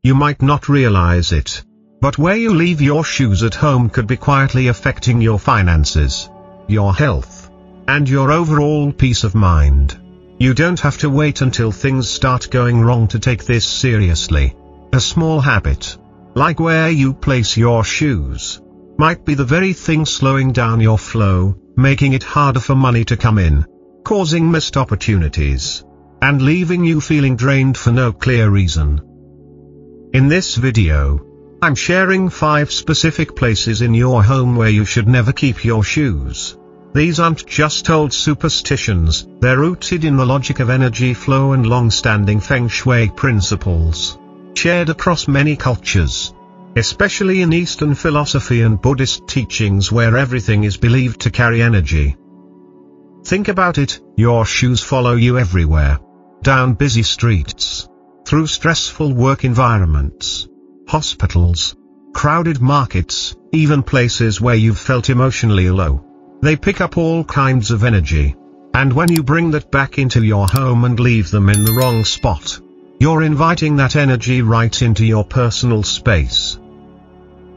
You might not realize it, but where you leave your shoes at home could be quietly affecting your finances, your health, and your overall peace of mind. You don't have to wait until things start going wrong to take this seriously. A small habit, like where you place your shoes, might be the very thing slowing down your flow, making it harder for money to come in, causing missed opportunities, and leaving you feeling drained for no clear reason. In this video, I'm sharing 5 specific places in your home where you should never keep your shoes. These aren't just old superstitions, they're rooted in the logic of energy flow and long-standing Feng Shui principles, shared across many cultures, especially in Eastern philosophy and Buddhist teachings where everything is believed to carry energy. Think about it, your shoes follow you everywhere. Down busy streets, through stressful work environments, hospitals, crowded markets, even places where you've felt emotionally low. They pick up all kinds of energy. And when you bring that back into your home and leave them in the wrong spot, you're inviting that energy right into your personal space.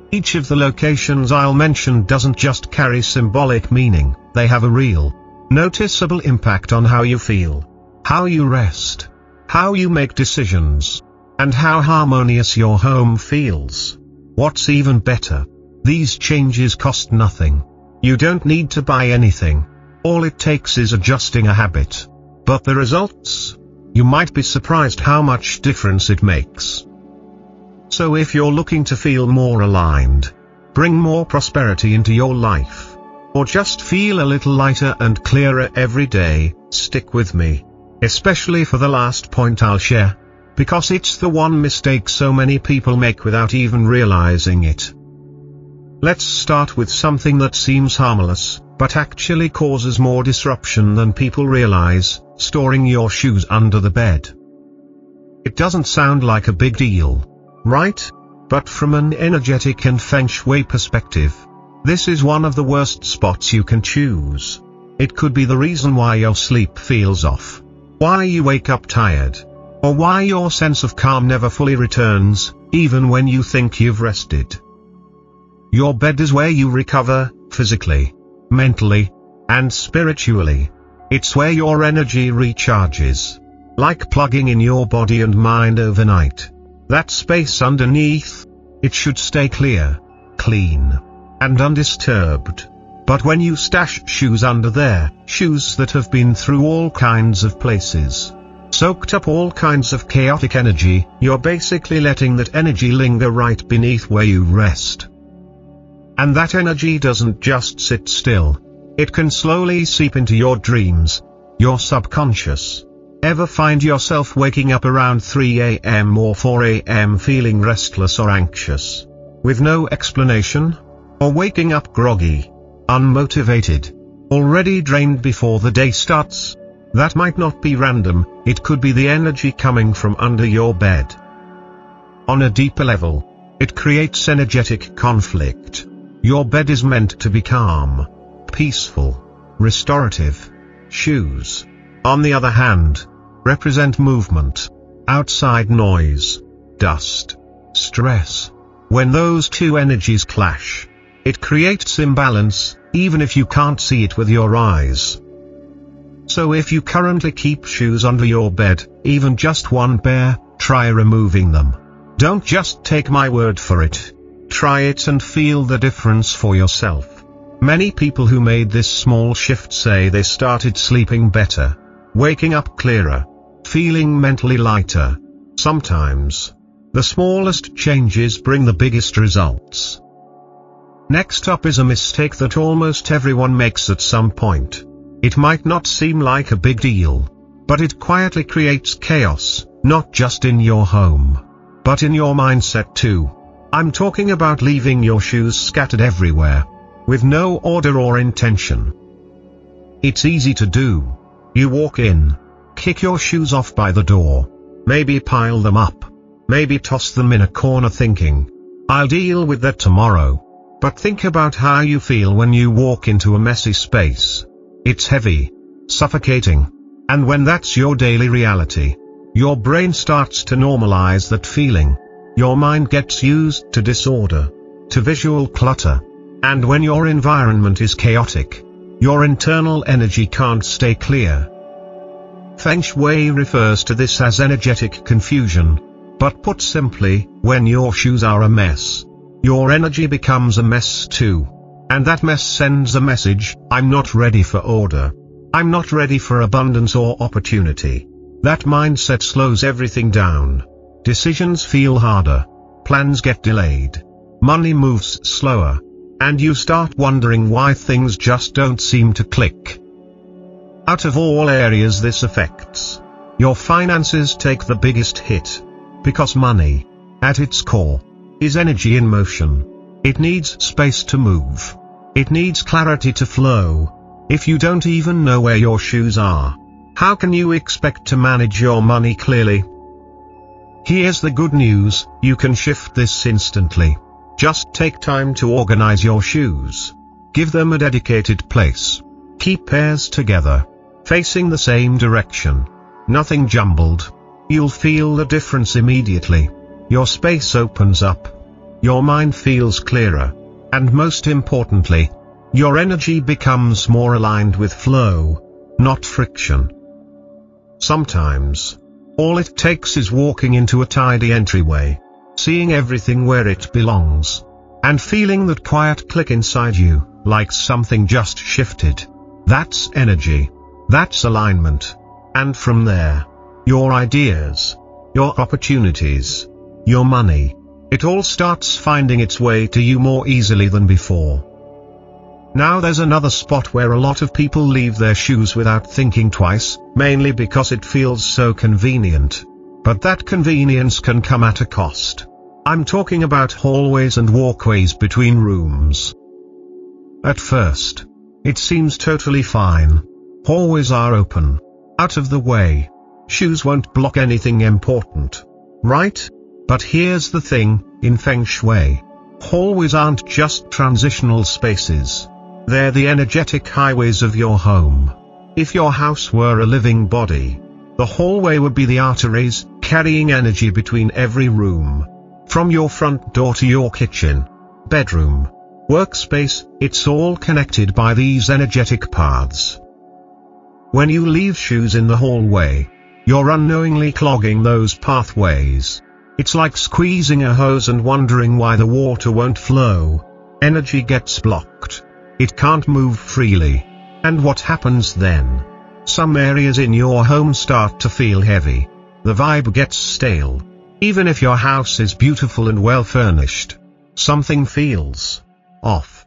Each of the locations I'll mention doesn't just carry symbolic meaning, they have a real, noticeable impact on how you feel, how you rest, how you make decisions, and how harmonious your home feels. What's even better, these changes cost nothing. You don't need to buy anything. All it takes is adjusting a habit. But the results? You might be surprised how much difference it makes. So if you're looking to feel more aligned, bring more prosperity into your life, or just feel a little lighter and clearer every day, stick with me. Especially for the last point I'll share, because it's the one mistake so many people make without even realizing it. Let's start with something that seems harmless, but actually causes more disruption than people realize: storing your shoes under the bed. It doesn't sound like a big deal, right? But from an energetic and Feng Shui perspective, this is one of the worst spots you can choose. It could be the reason why your sleep feels off, why you wake up tired, or why your sense of calm never fully returns, even when you think you've rested. Your bed is where you recover, physically, mentally, and spiritually. It's where your energy recharges, like plugging in your body and mind overnight. That space underneath, it should stay clear, clean, and undisturbed. But when you stash shoes under there, shoes that have been through all kinds of places, soaked up all kinds of chaotic energy, you're basically letting that energy linger right beneath where you rest. And that energy doesn't just sit still. It can slowly seep into your dreams, your subconscious. Ever find yourself waking up around 3 a.m. or 4 a.m. feeling restless or anxious, with no explanation? Or waking up groggy, unmotivated, already drained before the day starts? That might not be random, it could be the energy coming from under your bed. On a deeper level, it creates energetic conflict. Your bed is meant to be calm, peaceful, restorative. Shoes, on the other hand, represent movement, outside noise, dust, stress. When those two energies clash, it creates imbalance, even if you can't see it with your eyes. So if you currently keep shoes under your bed, even just one pair, try removing them. Don't just take my word for it. Try it and feel the difference for yourself. Many people who made this small shift say they started sleeping better, waking up clearer, feeling mentally lighter. Sometimes, the smallest changes bring the biggest results. Next up is a mistake that almost everyone makes at some point. It might not seem like a big deal, but it quietly creates chaos, not just in your home, but in your mindset too. I'm talking about leaving your shoes scattered everywhere, with no order or intention. It's easy to do. You walk in, kick your shoes off by the door, maybe pile them up, maybe toss them in a corner thinking, I'll deal with that tomorrow. But think about how you feel when you walk into a messy space. It's heavy, suffocating, and when that's your daily reality, your brain starts to normalize that feeling. Your mind gets used to disorder, to visual clutter. And when your environment is chaotic, your internal energy can't stay clear. Feng Shui refers to this as energetic confusion. But put simply, when your shoes are a mess, your energy becomes a mess too. And that mess sends a message: I'm not ready for order. I'm not ready for abundance or opportunity. That mindset slows everything down. Decisions feel harder. Plans get delayed. Money moves slower. And you start wondering why things just don't seem to click. Out of all areas this affects, your finances take the biggest hit. Because money, at its core, is energy in motion. It needs space to move. It needs clarity to flow. If you don't even know where your shoes are, how can you expect to manage your money clearly? Here's the good news: you can shift this instantly. Just take time to organize your shoes. Give them a dedicated place. Keep pairs together, facing the same direction. Nothing jumbled. You'll feel the difference immediately. Your space opens up. Your mind feels clearer. And most importantly, your energy becomes more aligned with flow, not friction. Sometimes, all it takes is walking into a tidy entryway, seeing everything where it belongs, and feeling that quiet click inside you, like something just shifted. That's energy. That's alignment. And from there, your ideas, your opportunities, your money, it all starts finding its way to you more easily than before. Now there's another spot where a lot of people leave their shoes without thinking twice, mainly because it feels so convenient. But that convenience can come at a cost. I'm talking about hallways and walkways between rooms. At first, it seems totally fine. Hallways are open, out of the way. Shoes won't block anything important, right? But here's the thing, in Feng Shui, hallways aren't just transitional spaces. They're the energetic highways of your home. If your house were a living body, the hallway would be the arteries, carrying energy between every room. From your front door to your kitchen, bedroom, workspace, it's all connected by these energetic paths. When you leave shoes in the hallway, you're unknowingly clogging those pathways. It's like squeezing a hose and wondering why the water won't flow. Energy gets blocked. It can't move freely. And what happens then? Some areas in your home start to feel heavy. The vibe gets stale. Even if your house is beautiful and well furnished, something feels off.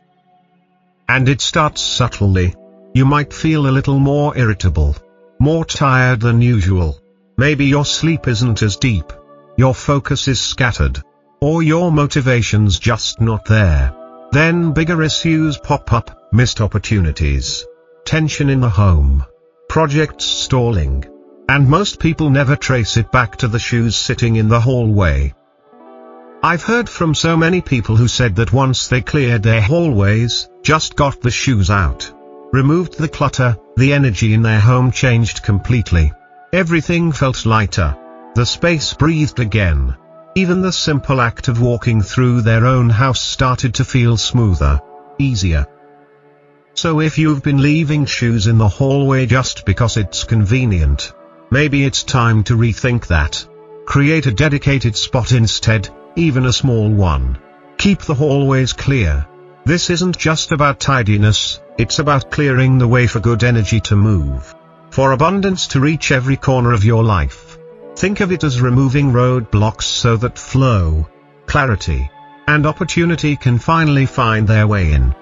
And it starts subtly. You might feel a little more irritable, more tired than usual. Maybe your sleep isn't as deep, your focus is scattered, or your motivation's just not there. Then bigger issues pop up: missed opportunities, tension in the home, projects stalling. And most people never trace it back to the shoes sitting in the hallway. I've heard from so many people who said that once they cleared their hallways, just got the shoes out, removed the clutter, the energy in their home changed completely. Everything felt lighter. The space breathed again. Even the simple act of walking through their own house started to feel smoother, easier. So if you've been leaving shoes in the hallway just because it's convenient, maybe it's time to rethink that. Create a dedicated spot instead, even a small one. Keep the hallways clear. This isn't just about tidiness, it's about clearing the way for good energy to move. For abundance to reach every corner of your life. Think of it as removing roadblocks so that flow, clarity, and opportunity can finally find their way in.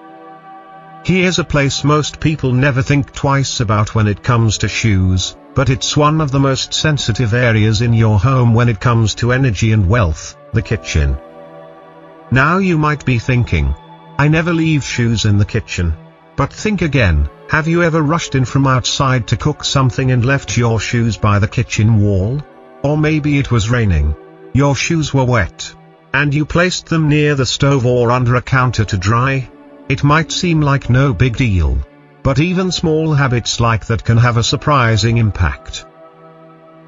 Here's a place most people never think twice about when it comes to shoes, but it's one of the most sensitive areas in your home when it comes to energy and wealth: the kitchen. Now you might be thinking, I never leave shoes in the kitchen. But think again, have you ever rushed in from outside to cook something and left your shoes by the kitchen wall? Or maybe it was raining. Your shoes were wet, and you placed them near the stove or under a counter to dry. It might seem like no big deal, but even small habits like that can have a surprising impact.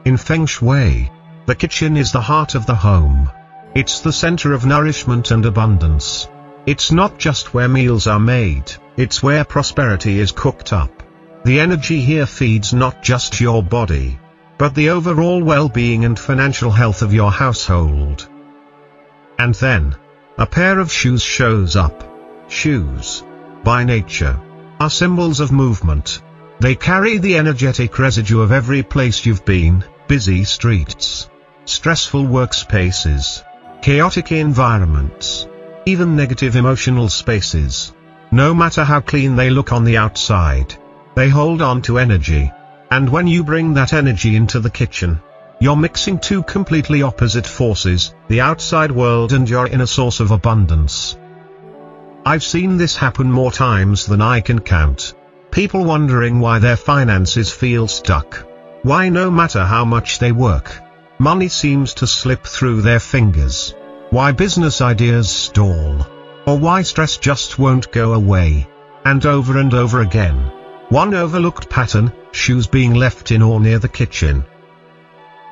In Feng Shui, the kitchen is the heart of the home. It's the center of nourishment and abundance. It's not just where meals are made, it's where prosperity is cooked up. The energy here feeds not just your body, but the overall well-being and financial health of your household. And then, a pair of shoes shows up. Shoes, by nature, are symbols of movement. They carry the energetic residue of every place you've been: busy streets, stressful workspaces, chaotic environments, even negative emotional spaces. No matter how clean they look on the outside, they hold on to energy. And when you bring that energy into the kitchen, you're mixing two completely opposite forces, the outside world and your inner source of abundance. I've seen this happen more times than I can count. People wondering why their finances feel stuck. Why no matter how much they work, money seems to slip through their fingers. Why business ideas stall. Or why stress just won't go away. And over again. One overlooked pattern: shoes being left in or near the kitchen.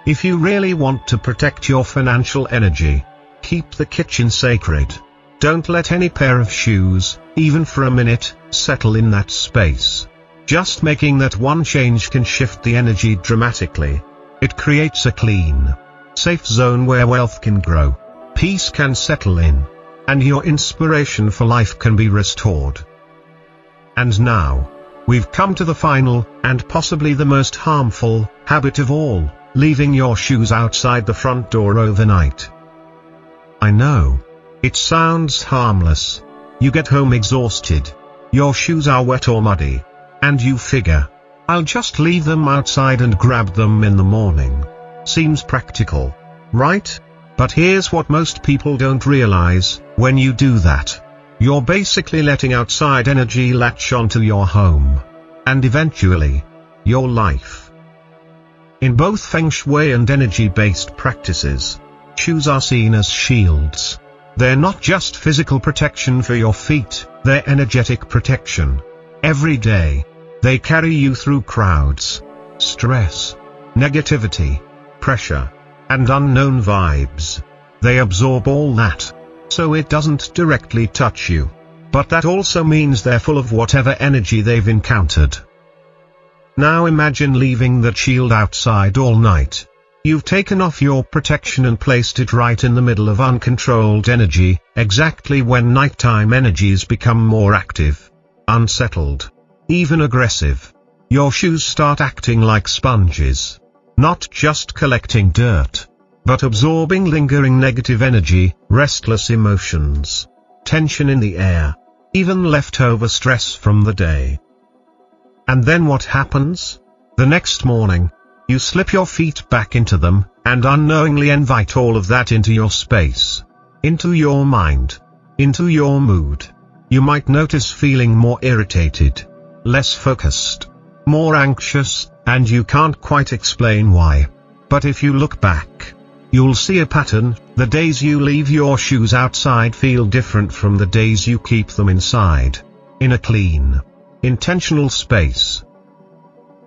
If you really want to protect your financial energy, keep the kitchen sacred. Don't let any pair of shoes, even for a minute, settle in that space. Just making that one change can shift the energy dramatically. It creates a clean, safe zone where wealth can grow, peace can settle in, and your inspiration for life can be restored. And now, we've come to the final, and possibly the most harmful, habit of all: leaving your shoes outside the front door overnight. I know. It sounds harmless. You get home exhausted. Your shoes are wet or muddy. And you figure, I'll just leave them outside and grab them in the morning. Seems practical, right? But here's what most people don't realize: when you do that, you're basically letting outside energy latch onto your home. And eventually, your life. In both Feng Shui and energy-based practices, shoes are seen as shields. They're not just physical protection for your feet, they're energetic protection. Every day, they carry you through crowds, stress, negativity, pressure, and unknown vibes. They absorb all that, so it doesn't directly touch you. But that also means they're full of whatever energy they've encountered. Now imagine leaving that shield outside all night. You've taken off your protection and placed it right in the middle of uncontrolled energy, exactly when nighttime energies become more active, unsettled, even aggressive. Your shoes start acting like sponges, not just collecting dirt, but absorbing lingering negative energy, restless emotions, tension in the air, even leftover stress from the day. And then what happens? The next morning, you slip your feet back into them, and unknowingly invite all of that into your space, into your mind, into your mood. You might notice feeling more irritated, less focused, more anxious, and you can't quite explain why. But if you look back, you'll see a pattern. The days you leave your shoes outside feel different from the days you keep them inside, in a clean, intentional space.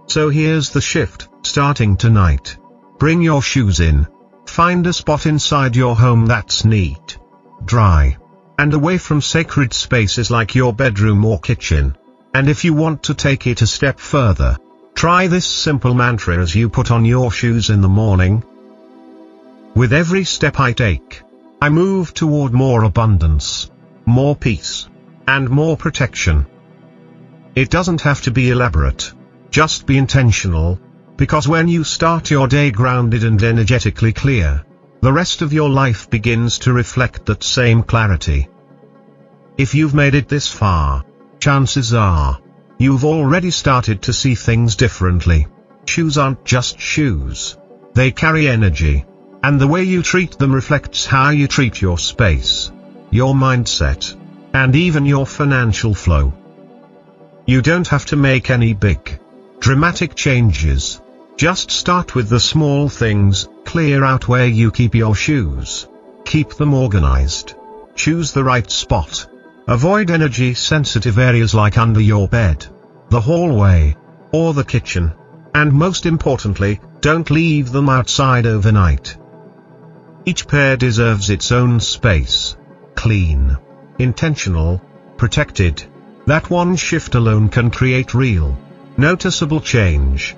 So here's the shift, starting tonight. Bring your shoes in. Find a spot inside your home that's neat, dry, and away from sacred spaces like your bedroom or kitchen. And if you want to take it a step further, try this simple mantra as you put on your shoes in the morning. With every step I take, I move toward more abundance, more peace, and more protection. It doesn't have to be elaborate. Just be intentional, because when you start your day grounded and energetically clear, the rest of your life begins to reflect that same clarity. If you've made it this far, chances are, you've already started to see things differently. Shoes aren't just shoes. They carry energy, and the way you treat them reflects how you treat your space, your mindset, and even your financial flow. You don't have to make any big, dramatic changes. Just start with the small things. Clear out where you keep your shoes. Keep them organized. Choose the right spot. Avoid energy-sensitive areas like under your bed, the hallway, or the kitchen. And most importantly, don't leave them outside overnight. Each pair deserves its own space. Clean, intentional, protected. That one shift alone can create real, noticeable change.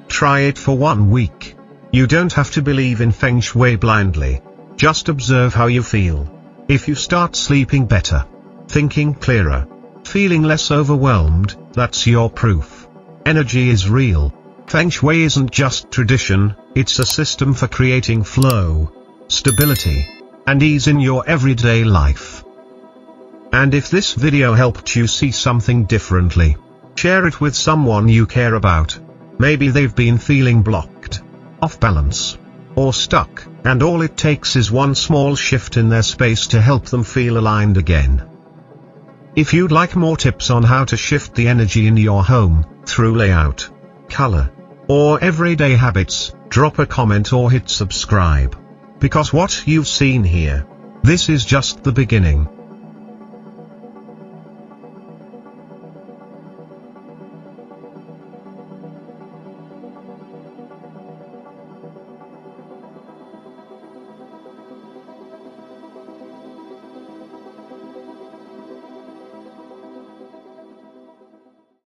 Try it for 1 week. You don't have to believe in Feng Shui blindly. Just observe how you feel. If you start sleeping better, thinking clearer, feeling less overwhelmed, that's your proof. Energy is real. Feng Shui isn't just tradition, it's a system for creating flow, stability, and ease in your everyday life. And if this video helped you see something differently, share it with someone you care about. Maybe they've been feeling blocked, off balance, or stuck, and all it takes is one small shift in their space to help them feel aligned again. If you'd like more tips on how to shift the energy in your home, through layout, color, or everyday habits, drop a comment or hit subscribe. Because what you've seen here, this is just the beginning.